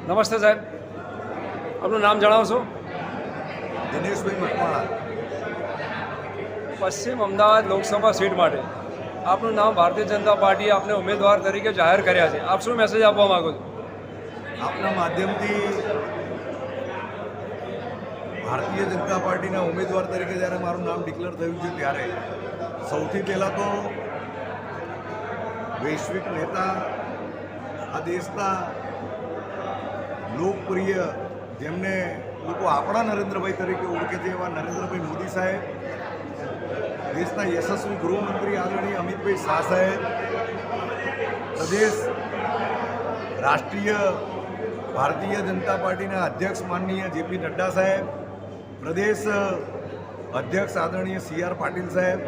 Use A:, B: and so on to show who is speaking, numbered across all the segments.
A: નમસ્તે સાહેબ, આપનું નામ જણાવશો?
B: દિનેશભાઈ મકવાણા.
A: પશ્ચિમ અમદાવાદ લોકસભા સીટ માટે આપનું નામ ભારતીય જનતા પાર્ટીએ આપને ઉમેદવાર તરીકે જાહેર કર્યા છે. આપ શું મેસેજ આપવા માગો છો?
B: આપના માધ્યમથી ભારતીય જનતા પાર્ટીના ઉમેદવાર તરીકે જ્યારે મારું નામ ડિક્લેર થયું છે ત્યારે સૌથી પહેલાં તો વૈશ્વિક નેતા, આ દેશના લોકપ્રિય, જેમને લોકો આપણા નરેન્દ્રભાઈ તરીકે ઓળખે છે એવા નરેન્દ્રભાઈ મોદી સાહેબ, દેશના યશસ્વી ગૃહમંત્રી આદરણીય અમિતભાઈ શાહ સાહેબ, પ્રદેશ રાષ્ટ્રીય ભારતીય જનતા પાર્ટીના અધ્યક્ષ માનનીય જેપી નડ્ડા સાહેબ, પ્રદેશ અધ્યક્ષ આદરણીય સી.આર. પાટીલ સાહેબ,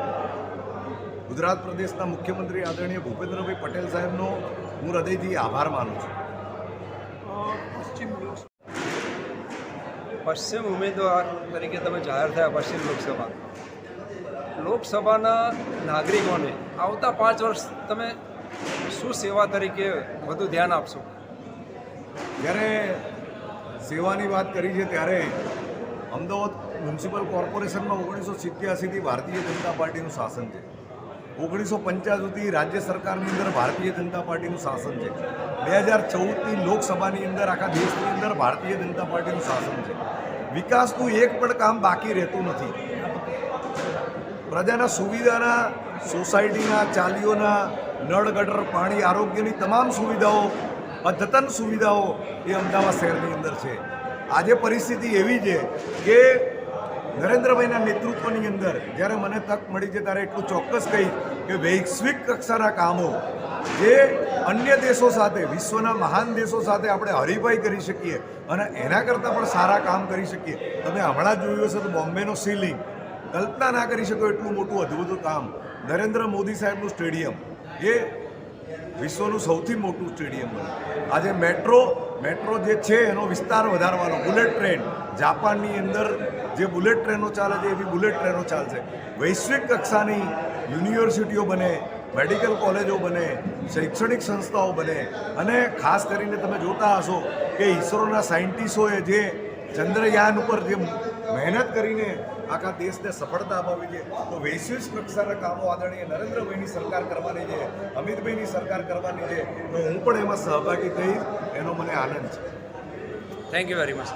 B: ગુજરાત પ્રદેશના મુખ્યમંત્રી આદરણીય ભૂપેન્દ્રભાઈ પટેલ સાહેબનો હું હૃદયથી આભાર માનું છું.
A: પશ્ચિમ ઉમેદવાર તરીકે તમે જાહેર થયા પશ્ચિમ લોકસભાના નાગરિકોને આવતા 5 વર્ષ તમે શું સેવા તરીકે વધુ ધ્યાન આપશો?
B: જ્યારે સેવાની વાત કરી છે ત્યારે અમદાવાદ મ્યુનિસિપલ કોર્પોરેશનમાં 1987થી ભારતીય જનતા પાર્ટીનું શાસન છે. 1985થી રાજ્ય સરકારની અંદર ભારતીય જનતા પાર્ટીનું શાસન છે. 2014થી લોકસભાની અંદર આખા દેશની અંદર ભારતીય જનતા પાર્ટીનું શાસન છે. વિકાસનું એક પણ કામ બાકી રહેતું નથી. પ્રજાના સુવિધાના, સોસાયટીના, ચાલીઓના, નળ ગટર, પાણી, આરોગ્યની તમામ સુવિધાઓ, અદ્યતન સુવિધાઓ એ અમદાવાદ શહેરની અંદર છે. આજે પરિસ્થિતિ એવી છે કે નરેન્દ્રભાઈના નેતૃત્વની અંદર જ્યારે મને તક મળી છે ત્યારે એટલું ચોક્કસ કહીશ કે વૈશ્વિક કક્ષાના કામો જે અન્ય દેશો સાથે, વિશ્વના મહાન દેશો સાથે આપણે હરીફાઈ કરી શકીએ અને એના કરતાં પણ સારા કામ કરી શકીએ. તમે હમણાં જ જોયું હશે તો બોમ્બેનો સીલિંગ, કલ્પના ના કરી શકો એટલું મોટું અદ્ભુત કામ. નરેન્દ્ર મોદી સાહેબનું સ્ટેડિયમ એ વિશ્વનું સૌથી મોટું સ્ટેડિયમ બન્યું. આજે મેટ્રો જે છે એનો વિસ્તાર વધારવાનો, બુલેટ ટ્રેન, જાપાનની અંદર જે બુલેટ ટ્રેનો ચાલે છે એવી બુલેટ ટ્રેનો ચાલશે. વૈશ્વિક કક્ષાની યુનિવર્સિટીઓ બને, મેડિકલ કોલેજો બને, શૈક્ષણિક સંસ્થાઓ બને અને ખાસ કરીને તમે જોતા હશો કે ઇસરોના સાયન્ટિસ્ટોએ જે ચંદ્રયાન ઉપર જે મહેનત કરીને આખા દેશને સફળતા અપાવી છે, તો વૈશ્વિક કક્ષાના કામો આદરણીય નરેન્દ્રભાઈની સરકાર કરવાની છે, અમિતભાઈની સરકાર કરવાની છે, તો હું પણ એમાં સહભાગી થઈશ. એનો મને આનંદ છે.
A: Thank you very much.